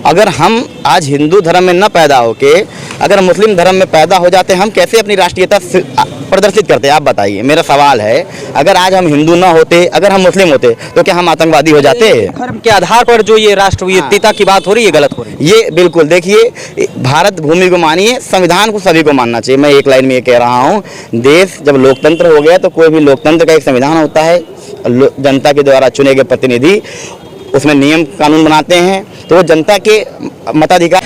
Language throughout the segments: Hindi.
अगर हम आज हिंदू धर्म में न पैदा होके अगर मुस्लिम धर्म में पैदा हो जाते, हम कैसे अपनी राष्ट्रीयता प्रदर्शित करते? आप बताइए। मेरा सवाल है, अगर आज हम हिंदू न होते, अगर हम मुस्लिम होते, तो क्या हम आतंकवादी हो जाते? धर्म के आधार पर जो ये राष्ट्रवादिता की बात हो रही है, गलत हो रही है। ये बिल्कुल, देखिए, भारत भूमि को मानिए, संविधान को सभी को मानना चाहिए। मैं एक लाइन में ये कह रहा हूँ, देश जब लोकतंत्र हो गया तो कोई भी लोकतंत्र का एक संविधान होता है, जनता के द्वारा चुने गए प्रतिनिधि उसमें नियम कानून बनाते हैं, तो वो जनता के मताधिकार।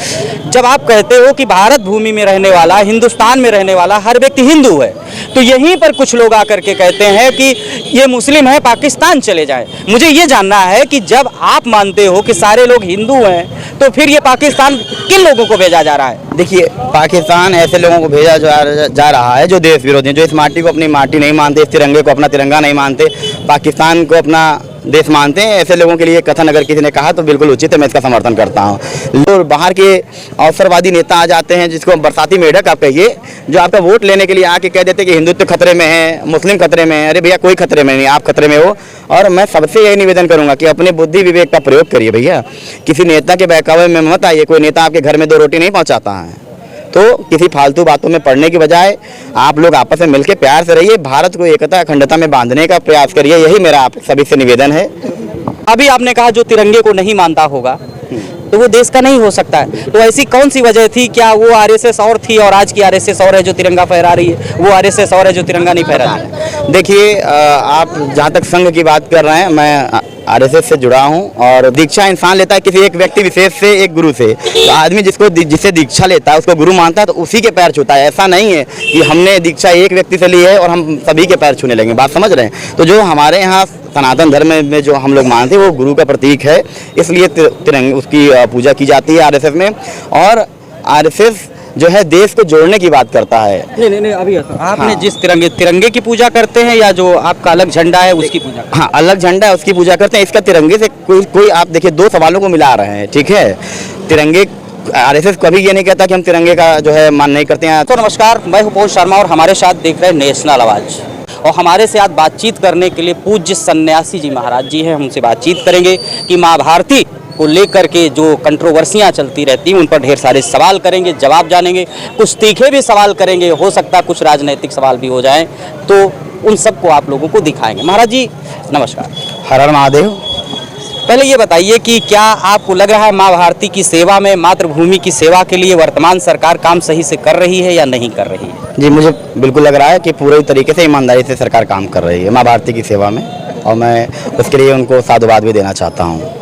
जब आप कहते हो कि भारत भूमि में रहने वाला, हिंदुस्तान में रहने वाला हर व्यक्ति हिंदू है, तो यहीं पर कुछ लोग आकर के कहते हैं कि ये मुस्लिम है, पाकिस्तान चले जाएं। मुझे ये जानना है कि जब आप मानते हो कि सारे लोग हिंदू हैं, तो फिर ये पाकिस्तान किन लोगों को भेजा जा रहा है? देखिए, पाकिस्तान ऐसे लोगों को भेजा जा रहा है जो देश विरोधी हैं, जो इस माटी को अपनी माटी नहीं मानते, इस तिरंगे को अपना तिरंगा नहीं मानते, पाकिस्तान को अपना देश मानते हैं। ऐसे लोगों के लिए कथन अगर किसी ने कहा तो बिल्कुल उचित है, मैं इसका समर्थन करता हूँ। जो बाहर के अवसरवादी नेता आ जाते हैं, जिसको बरसाती मेढक आप कहिए, जो आपका वोट लेने के लिए आके कह देते हैं कि हिंदुत्व खतरे में है, मुस्लिम खतरे में है। अरे भैया, कोई खतरे में नहीं, आप खतरे में हो। और मैं सबसे यही निवेदन करूंगा कि अपने बुद्धि विवेक का प्रयोग करिए भैया, किसी नेता के बहकावे में मत आइए। कोई नेता आपके घर में 2 रोटी नहीं पहुँचाता है, तो किसी फालतू बातों में पड़ने की बजाय आप लोग आपस में मिलकर प्यार से रहिए, भारत को एकता अखंडता में बांधने का प्रयास करिए। यही मेरा आप सभी से निवेदन है। अभी आपने कहा जो तिरंगे को नहीं मानता होगा तो वो देश का नहीं हो सकता है, तो ऐसी कौन सी वजह थी? क्या वो आरएसएस और थी और आज की आरएसएस और है जो तिरंगा फहरा रही है, वो आरएसएस और है जो तिरंगा नहीं फहरा रही है? देखिए, आप जहाँ तक संघ की बात कर रहे हैं, मैं आरएसएस से जुड़ा हूँ और दीक्षा इंसान लेता है किसी एक व्यक्ति विशेष से, एक गुरु से। तो आदमी जिसे दीक्षा लेता है, उसको गुरु मानता है, तो उसी के पैर छूता है। ऐसा नहीं है कि हमने दीक्षा एक व्यक्ति से ली है और हम सभी के पैर छूने लगेंगे। बात समझ रहे हैं? तो जो हमारे यहाँ सनातन धर्म में जो हम लोग मानते हैं वो गुरु का प्रतीक है, इसलिए तिरंगे उसकी पूजा की जाती है आरएसएस में। और आरएसएस जो है देश को जोड़ने की बात करता है। नहीं, अभी आपने जिस तिरंगे की पूजा करते हैं या जो आपका अलग झंडा है उसकी पूजा? हाँ, अलग झंडा है उसकी पूजा करते हैं। इसका तिरंगे से कोई आप देखिए, 2 सवालों को मिला रहे हैं, ठीक है? तिरंगे, आरएसएस कभी ये नहीं कहता कि हम तिरंगे का जो है मान नहीं करते हैं। तो नमस्कार, मैं हूं पवन शर्मा और हमारे साथ देख रहे हैं नेशनल आवाज, और हमारे साथ बातचीत करने के लिए पूज्य सन्यासी जी महाराज जी हैं। हम उनसे बातचीत करेंगे कि माँ भारती को लेकर के जो कंट्रोवर्सियाँ चलती रहती हैं उन पर ढेर सारे सवाल करेंगे, जवाब जानेंगे, कुछ तीखे भी सवाल करेंगे, हो सकता है कुछ राजनीतिक सवाल भी हो जाएं, तो उन सबको आप लोगों को दिखाएंगे। महाराज जी नमस्कार। हर हर महादेव। पहले ये बताइए कि क्या आपको लग रहा है माँ भारती की सेवा में, मातृभूमि की सेवा के लिए वर्तमान सरकार काम सही से कर रही है या नहीं कर रही है? जी, मुझे बिल्कुल लग रहा है कि पूरे तरीके से ईमानदारी से सरकार काम कर रही है माँ भारती की सेवा में, और मैं उसके लिए उनको साधुवाद भी देना चाहता हूँ।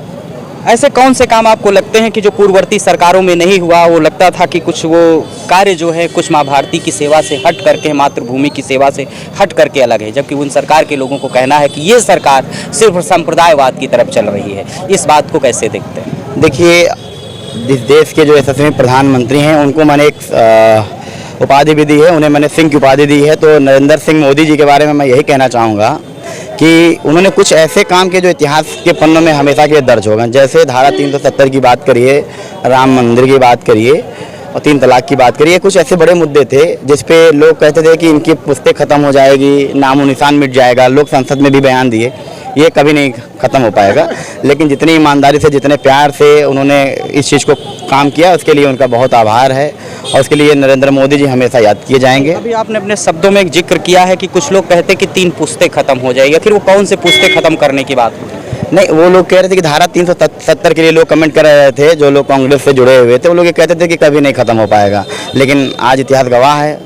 ऐसे कौन से काम आपको लगते हैं कि जो पूर्ववर्ती सरकारों में नहीं हुआ? वो लगता था कि कुछ वो कार्य जो है कुछ माँ भारती की सेवा से हट करके, मातृभूमि की सेवा से हट करके अलग है, जबकि उन सरकार के लोगों को कहना है कि ये सरकार सिर्फ संप्रदायवाद की तरफ चल रही है। इस बात को कैसे देखते हैं? देखिए, इस देश के जो यशस्वी प्रधानमंत्री हैं उनको मैंने एक उपाधि भी दी है, उन्हें मैंने सिंह की उपाधि दी है। तो नरेंद्र सिंह मोदी जी के बारे में मैं यही कहना चाहूँगा कि उन्होंने कुछ ऐसे काम किए जो इतिहास के पन्नों में हमेशा के लिए दर्ज हो गए। जैसे धारा 370 की बात करिए, राम मंदिर की बात करिए और 3 तलाक की बात करिए। कुछ ऐसे बड़े मुद्दे थे जिस पे लोग कहते थे कि इनकी पुस्तक खत्म हो जाएगी, नामो निशान मिट जाएगा। लोग संसद में भी बयान दिए, ये कभी नहीं ख़त्म हो पाएगा। लेकिन जितनी ईमानदारी से, जितने प्यार से उन्होंने इस चीज़ को काम किया, उसके लिए उनका बहुत आभार है और उसके लिए नरेंद्र मोदी जी हमेशा याद किए जाएंगे। अभी आपने अपने शब्दों में एक जिक्र किया है कि कुछ लोग कहते हैं कि 3 पुस्तें खत्म हो जाएगी, फिर वो कौन से पुस्तें खत्म करने की बात? नहीं, वो लोग कह रहे थे कि धारा 370 के लिए लोग कमेंट कर रहे थे, जो लोग कांग्रेस से जुड़े हुए थे, वो लोग ये कहते थे कि कभी नहीं ख़त्म हो पाएगा। लेकिन आज इतिहास गवाह है,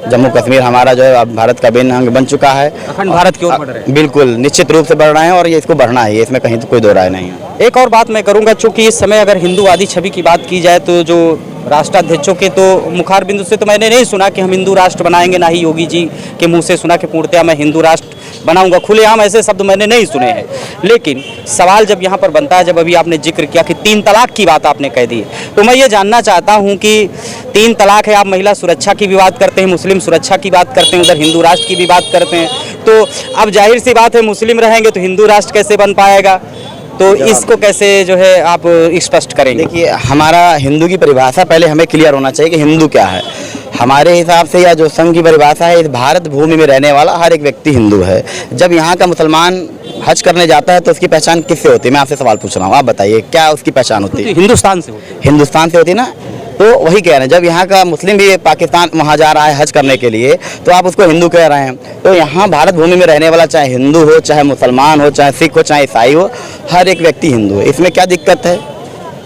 जम्मू कश्मीर हमारा जो है अब भारत का अभिन्न अंग बन चुका है। अखंड भारत की ओर बढ़ रहे हैं। बिल्कुल, निश्चित रूप से बढ़ रहे हैं और ये इसको बढ़ना है, इसमें कहीं तो कोई दो राय नहीं है। एक और बात मैं करूंगा, चूंकि इस समय अगर हिंदूवादी छवि की बात की जाए तो जो राष्ट्राध्यक्षों के तो मुखार बिंदु से तो मैंने नहीं सुना कि हम हिंदू राष्ट्र बनाएंगे, ना ही योगी जी के मुंह से सुना कि पूर्णतया मैं हिंदू राष्ट्र बनाऊंगा। खुलेआम ऐसे शब्द मैंने नहीं सुने हैं। लेकिन सवाल जब यहाँ पर बनता है, जब अभी आपने जिक्र किया कि 3 तलाक की बात आपने कह दी, तो मैं ये जानना चाहता हूँ कि 3 तलाक है, आप महिला सुरक्षा की भी बात करते हैं, मुस्लिम सुरक्षा की बात करते हैं, उधर हिंदू राष्ट्र की भी बात करते हैं, तो अब जाहिर सी बात है मुस्लिम रहेंगे तो हिंदू राष्ट्र कैसे बन पाएगा? तो इसको कैसे जो है आप स्पष्ट करेंगे? देखिए, हमारा हिंदू की परिभाषा पहले हमें क्लियर होना चाहिए कि हिंदू क्या है। हमारे हिसाब से या जो संघ की परिभाषा है, इस भारत भूमि में रहने वाला हर एक व्यक्ति हिंदू है। जब यहाँ का मुसलमान हज करने जाता है तो उसकी पहचान किससे होती है? मैं आपसे सवाल पूछ रहा हूँ, आप बताइए क्या उसकी पहचान होती है? हिंदुस्तान से होती है। हिंदुस्तान से होती है ना। तो वही कह रहे हैं, जब यहाँ का मुस्लिम भी पाकिस्तान वहाँ जा रहा है हज करने के लिए तो आप उसको हिंदू कह रहे हैं। तो यहाँ भारत भूमि में रहने वाला चाहे हिंदू हो, चाहे मुसलमान हो, चाहे सिख हो, चाहे ईसाई हो, हर एक व्यक्ति हिंदू है। इसमें क्या दिक्कत है?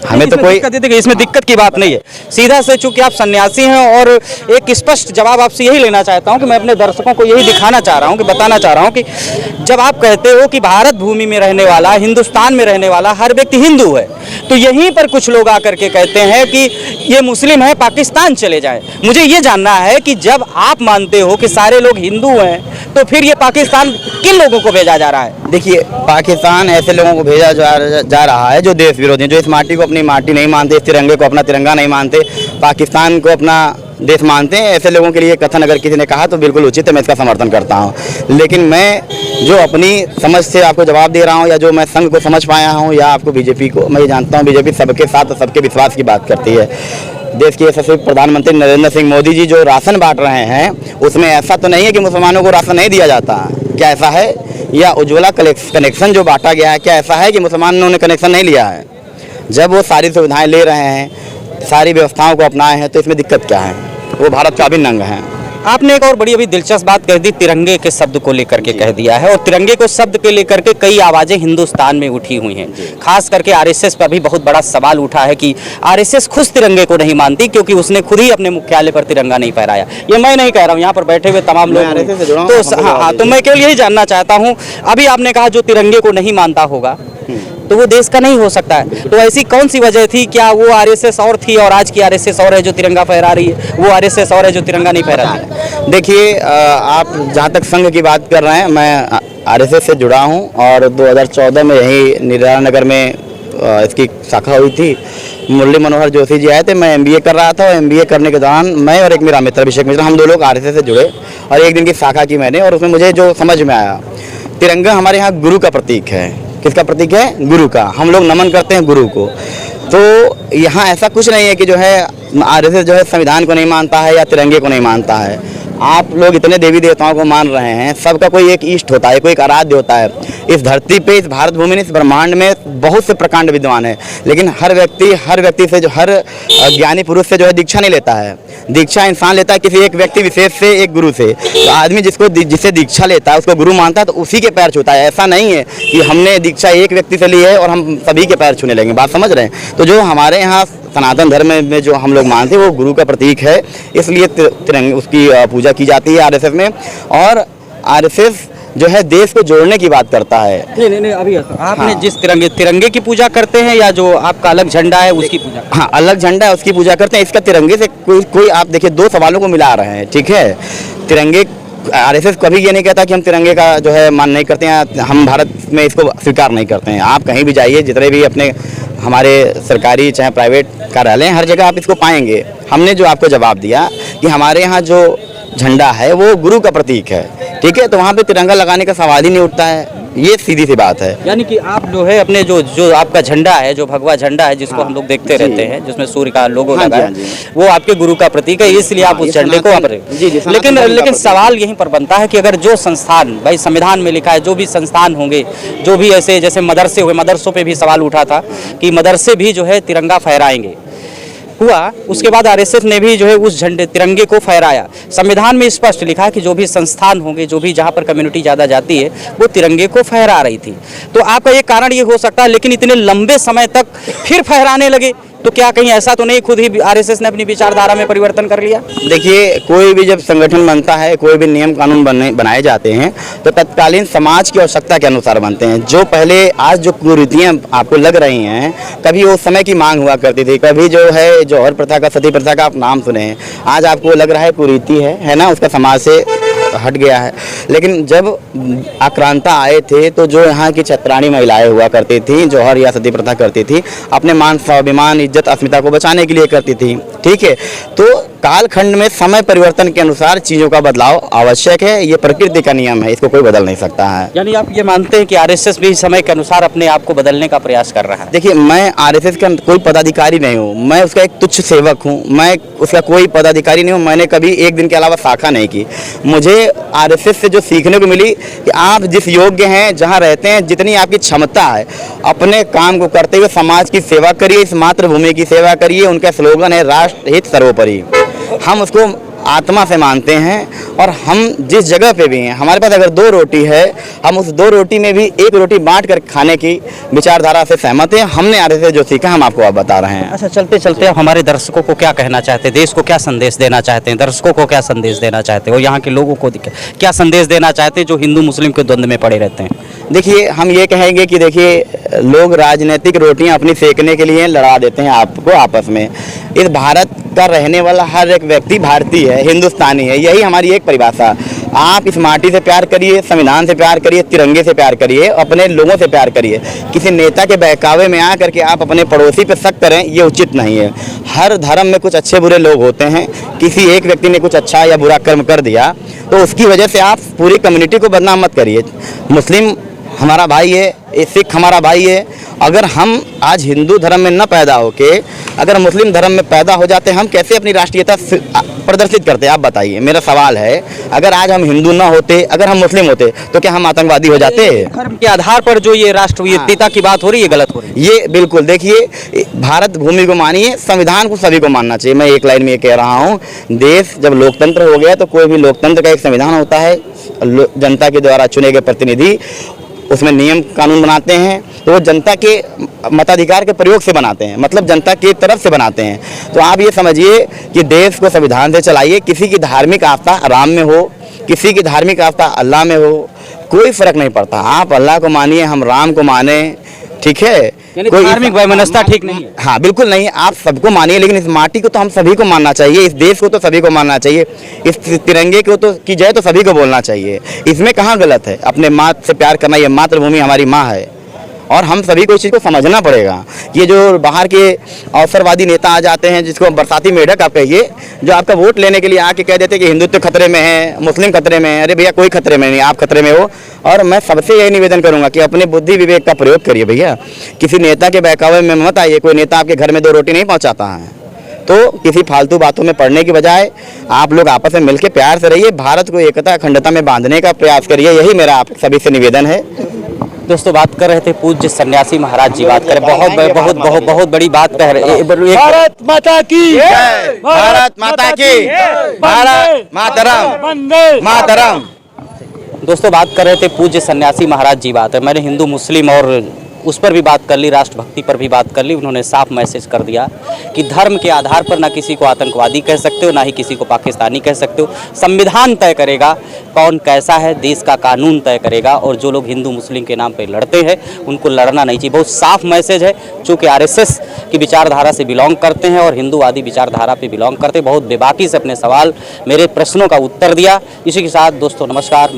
हमें तो कोई देखिए इसमें दिक्कत की बात नहीं है। सीधा से चूंकि आप सन्यासी हैं और एक स्पष्ट जवाब आपसे यही लेना चाहता हूं कि मैं अपने दर्शकों को यही दिखाना चाह रहा हूं कि बताना चाह रहा हूं कि जब आप कहते हो कि भारत भूमि में रहने वाला, हिंदुस्तान में रहने वाला हर व्यक्ति हिंदू है, तो यहीं पर कुछ लोग आकर के कहते हैं कि ये मुस्लिम है, पाकिस्तान चले जाएं। मुझे ये जानना है कि जब आप मानते हो कि सारे लोग हिंदू हैं तो फिर ये पाकिस्तान किन लोगों को भेजा जा रहा है? देखिए, पाकिस्तान ऐसे लोगों को भेजा जा रहा है जो देश विरोधी हैं, जो इस माटी को अपनी माटी नहीं मानते, इस तिरंगे को अपना तिरंगा नहीं मानते, पाकिस्तान को अपना देश मानते हैं। ऐसे लोगों के लिए कथन अगर किसी ने कहा तो बिल्कुल उचित है, मैं इसका समर्थन करता हूं। लेकिन मैं जो अपनी समझ से आपको जवाब दे रहा हूं या जो मैं संघ को समझ पाया हूं या आपको बीजेपी को, मैं ये जानता हूं बीजेपी सबके साथ सबके विश्वास की बात करती है। देश के यशस्वी प्रधानमंत्री नरेंद्र सिंह मोदी जी जो राशन बांट रहे हैं उसमें ऐसा तो नहीं है कि मुसलमानों को राशन नहीं दिया जाता। क्या ऐसा है? या उज्ज्वला कनेक्शन जो बांटा गया है, क्या ऐसा है कि मुसलमानों ने कनेक्शन नहीं लिया है? जब वो सारी सुविधाएं ले रहे हैं, सारी व्यवस्थाओं को अपनाए हैं, तो इसमें दिक्कत क्या है? वो भारत का अभिन्न अंग है। आपने एक और बड़ी अभी दिलचस्प बात कह दी, तिरंगे के शब्द को लेकर के कह दिया है, और तिरंगे को शब्द के लेकर के कई आवाजें हिंदुस्तान में उठी हुई हैं। खास करके आरएसएस पर भी बहुत बड़ा सवाल उठा है कि आरएसएस खुद तिरंगे को नहीं मानती क्योंकि उसने खुद ही अपने मुख्यालय पर तिरंगा नहीं फहराया। ये मैं नहीं कह रहा हूँ, यहाँ पर बैठे हुए तमाम लोग। तो हाँ, तो मैं केवल यही जानना चाहता हूँ, अभी आपने कहा जो तिरंगे को नहीं मानता होगा तो वो देश का नहीं हो सकता है। तो ऐसी कौन सी वजह थी? क्या वो आरएसएस और थी और आज की आरएसएस और है जो तिरंगा फहरा रही है, वो आरएसएस और है जो तिरंगा नहीं फहरा रही है? देखिए, आप जहाँ तक संघ की बात कर रहे हैं, मैं आरएसएस से जुड़ा हूँ और 2014 में यही निराला में इसकी शाखा हुई थी। मुरली मनोहर जोशी जी आए थे, मैं एमबीए कर रहा था और एमबीए करने के दौरान मैं और एक मेरा मित्र अभिषेक मिश्रा, हम दो लोग आरएसएस से जुड़े और एक दिन की शाखा की मैंने, और उसमें मुझे जो समझ में आया, तिरंगा हमारे यहाँ गुरु का प्रतीक है। किसका प्रतीक है? गुरु का। हम लोग नमन करते हैं गुरु को। तो यहाँ ऐसा कुछ नहीं है कि जो है आरएसएस जो है संविधान को नहीं मानता है या तिरंगे को नहीं मानता है। आप लोग इतने देवी देवताओं को मान रहे हैं, सबका कोई एक इष्ट होता है, कोई एक आराध्य होता है। इस धरती पे, इस भारत भूमि में, इस ब्रह्मांड में बहुत से प्रकांड विद्वान है, लेकिन हर व्यक्ति से जो हर ज्ञानी पुरुष से जो है दीक्षा नहीं लेता है। दीक्षा इंसान लेता है किसी एक व्यक्ति विशेष से, एक गुरु से। तो आदमी जिससे दीक्षा लेता है उसको गुरु मानता है, तो उसी के पैर छूता है। ऐसा नहीं है कि हमने दीक्षा एक व्यक्ति से ली है और हम सभी के पैर छूने लगेंगे। बात समझ रहे हैं? तो जो हमारे यहाँ सनातन धर्म में जो हम लोग मानते हैं वो गुरु का प्रतीक है, इसलिए तिरंगे उसकी पूजा की जाती है आरएसएस में। और आरएसएस जो है देश को जोड़ने की बात करता है। नहीं, अभी आपने जिस तिरंगे की पूजा करते हैं या जो आपका अलग झंडा है उसकी पूजा? हाँ, अलग झंडा है उसकी पूजा करते हैं। इसका तिरंगे से कोई आप देखिए, दो सवालों को मिला रहे हैं, ठीक है? तिरंगे, आरएसएस कभी ये नहीं कहता कि हम तिरंगे का जो है मान नहीं करते हैं, हम भारत में इसको स्वीकार नहीं करते हैं। आप कहीं भी जाइए, जितने भी अपने हमारे सरकारी चाहे प्राइवेट कार्यालय, हर जगह आप इसको पाएंगे। हमने जो आपको जवाब दिया कि हमारे यहाँ जो झंडा है वो गुरु का प्रतीक है, ठीक है? तो वहाँ पे तिरंगा लगाने का सवाल ही नहीं उठता है। ये सीधी सी बात है। यानी कि आप जो है अपने जो आपका झंडा है, जो भगवा झंडा है जिसको हम लोग देखते रहते हैं, जिसमें सूर्य का लोगो लगा है, वो आपके गुरु का प्रतीक है, इसलिए आप उस झंडे को लेकिन सवाल यहीं पर बनता है कि अगर जो संस्थान, भाई संविधान में लिखा है, जो भी संस्थान होंगे, जो भी ऐसे जैसे मदरसे हुए, मदरसों पे भी सवाल उठा था कि मदरसे भी जो है तिरंगा फहराएंगे, हुआ उसके बाद आरएसएस ने भी जो है उस झंडे तिरंगे को फहराया। संविधान में स्पष्ट लिखा है कि जो भी संस्थान होंगे, जो भी जहाँ पर कम्युनिटी ज़्यादा जाती है, वो तिरंगे को फहरा रही थी। तो आपका ये कारण ये हो सकता है, लेकिन इतने लंबे समय तक फिर फहराने लगे, तो क्या कहीं ऐसा तो नहीं खुद ही आरएसएस ने अपनी विचारधारा में परिवर्तन कर लिया? देखिए, कोई भी जब संगठन बनता है, कोई भी नियम कानून बनाए जाते हैं तो तत्कालीन समाज की आवश्यकता के अनुसार बनते हैं। जो पहले आज जो कुरीतियाँ आपको लग रही हैं, कभी उस समय की मांग हुआ करती थी, कभी जो है जौहर प्रथा का, सती प्रथा का आप नाम सुने हैं, आज आपको लग रहा है कुरीति है ना, उसका समाज से हट गया है। लेकिन जब आक्रांता आए थे तो जो यहाँ की छत्राणी महिलाएं हुआ करती थी, जौहर या सती प्रथा करती थी, अपने मान स्वाभिमान, इज्जत, अस्मिता को बचाने के लिए करती थी, ठीक है? तो कालखंड में समय परिवर्तन के अनुसार चीज़ों का बदलाव आवश्यक है। ये प्रकृति का नियम है, इसको कोई बदल नहीं सकता है। यानी आप ये मानते हैं कि आरएसएस भी समय के अनुसार अपने आप को बदलने का प्रयास कर रहा है? देखिए, मैं आरएसएस का कोई पदाधिकारी नहीं हूँ, मैं उसका एक तुच्छ सेवक हूँ, मैं उसका कोई पदाधिकारी नहीं हूँ। मैंने कभी एक दिन के अलावा शाखा नहीं की। मुझे आरएसएस से जो सीखने को मिली कि आप जिस योग्य हैं, जहाँ रहते हैं, जितनी आपकी क्षमता है, अपने काम को करते हुए समाज की सेवा करिए, इस मातृभूमि की सेवा करिए। उनका स्लोगन है राष्ट्र हित सर्वोपरि। हम उसको आत्मा से मानते हैं और हम जिस जगह पे भी हैं, हमारे पास अगर 2 रोटी है, हम उस 2 रोटी में भी 1 रोटी बांट कर खाने की विचारधारा से सहमत हैं। हमने आरएसएस से जो सीखा हम आपको अब बता रहे हैं। अच्छा, चलते चलते आप हमारे दर्शकों को क्या कहना चाहते हैं? देश को क्या संदेश देना चाहते हैं? दर्शकों को क्या संदेश देना चाहते हैं? और यहाँ के लोगों को क्या संदेश देना चाहते हैं जो हिंदू मुस्लिम के द्वंद्व में पड़े रहते हैं? देखिए, हम ये कहेंगे कि देखिए, लोग राजनीतिक रोटियां अपनी सेकने के लिए लड़ा देते हैं आपको आपस में। इस भारत का रहने वाला हर एक व्यक्ति भारतीय है, हिंदुस्तानी है। यही हमारी एक परिभाषा। आप इस माटी से प्यार करिए, संविधान से प्यार करिए, तिरंगे से प्यार करिए, अपने लोगों से प्यार करिए। किसी नेता के बहकावे में आकर के आप अपने पड़ोसी पर शक करें, ये उचित नहीं है। हर धर्म में कुछ अच्छे बुरे लोग होते हैं। किसी एक व्यक्ति ने कुछ अच्छा या बुरा कर्म कर दिया तो उसकी वजह से आप पूरी कम्युनिटी को बदनाम मत करिए। मुस्लिम हमारा भाई है, सिख हमारा भाई है। अगर हम आज हिंदू धर्म में न पैदा होके अगर मुस्लिम धर्म में पैदा हो जाते, हम कैसे अपनी राष्ट्रीयता प्रदर्शित करते? आप बताइए। मेरा सवाल है, अगर आज हम हिंदू न होते, अगर हम मुस्लिम होते, तो क्या हम आतंकवादी हो जाते? धर्म के आधार पर जो ये राष्ट्रीयता की बात हो रही है, गलत हो रही है। ये बिल्कुल, देखिए, भारत भूमि को मानिए, संविधान को सभी को मानना चाहिए। मैं एक लाइन में ये कह रहा हूँ, देश जब लोकतंत्र हो गया तो कोई भी लोकतंत्र का एक संविधान होता है। जनता के द्वारा चुने गए प्रतिनिधि उसमें नियम कानून बनाते हैं, तो वो जनता के मताधिकार के प्रयोग से बनाते हैं, मतलब जनता की तरफ से बनाते हैं। तो आप ये समझिए कि देश को संविधान से चलाइए। किसी की धार्मिक आस्था राम में हो, किसी की धार्मिक आस्था अल्लाह में हो, कोई फर्क नहीं पड़ता। आप अल्लाह को मानिए, हम राम को माने, ठीक है? कोई धार्मिक वैमनस्यता ठीक नहीं है। हाँ, बिल्कुल नहीं। आप सबको मानिए, लेकिन इस माटी को तो हम सभी को मानना चाहिए, इस देश को तो सभी को मानना चाहिए, इस तिरंगे को तो की जय तो सभी को बोलना चाहिए। इसमें कहाँ गलत है? अपने माँ से प्यार करना, ये मातृभूमि हमारी माँ है और हम सभी को इस चीज़ को समझना पड़ेगा। ये जो बाहर के अवसरवादी नेता आ जाते हैं, जिसको बरसाती मेढक आप कहिए, जो आपका वोट लेने के लिए आके कह देते हैं कि हिंदुत्व खतरे में है, मुस्लिम खतरे में है। अरे भैया, कोई खतरे में नहीं, आप खतरे में हो। और मैं सबसे यही निवेदन करूंगा कि अपने बुद्धि विवेक का प्रयोग करिए भैया। किसी नेता के बहकावे में मत आइए। कोई नेता आपके घर में 2 रोटी नहीं पहुंचाता है, तो किसी फालतू बातों में पड़ने की बजाय आप लोग आपस में मिलकर प्यार से रहिए। भारत को एकता अखंडता में बांधने का प्रयास करिए। यही मेरा आप सभी से निवेदन है। दोस्तों, बात कर रहे थे पूज्य सन्यासी महाराज जी। बात करें, बहुत बड़ी बात कह रहे। भारत माता की जय, भारत माता की, भारत मातरम, मातरम। दोस्तों, बात कर रहे थे पूज्य सन्यासी महाराज जी। बात है, मैंने हिंदू मुस्लिम और उस पर भी बात कर ली, राष्ट्रभक्ति पर भी बात कर ली। उन्होंने साफ मैसेज कर दिया कि धर्म के आधार पर ना किसी को आतंकवादी कह सकते हो, ना ही किसी को पाकिस्तानी कह सकते हो। संविधान तय करेगा कौन कैसा है, देश का कानून तय करेगा। और जो लोग हिंदू मुस्लिम के नाम पर लड़ते हैं, उनको लड़ना नहीं चाहिए। बहुत साफ मैसेज है। चूँकि आरएसएस की विचारधारा से बिलोंग करते हैं और हिंदूवादी विचारधारा पे बिलोंग करते हैं। बहुत बेबाकी से अपने सवाल, मेरे प्रश्नों का उत्तर दिया। इसी के साथ दोस्तों, नमस्कार।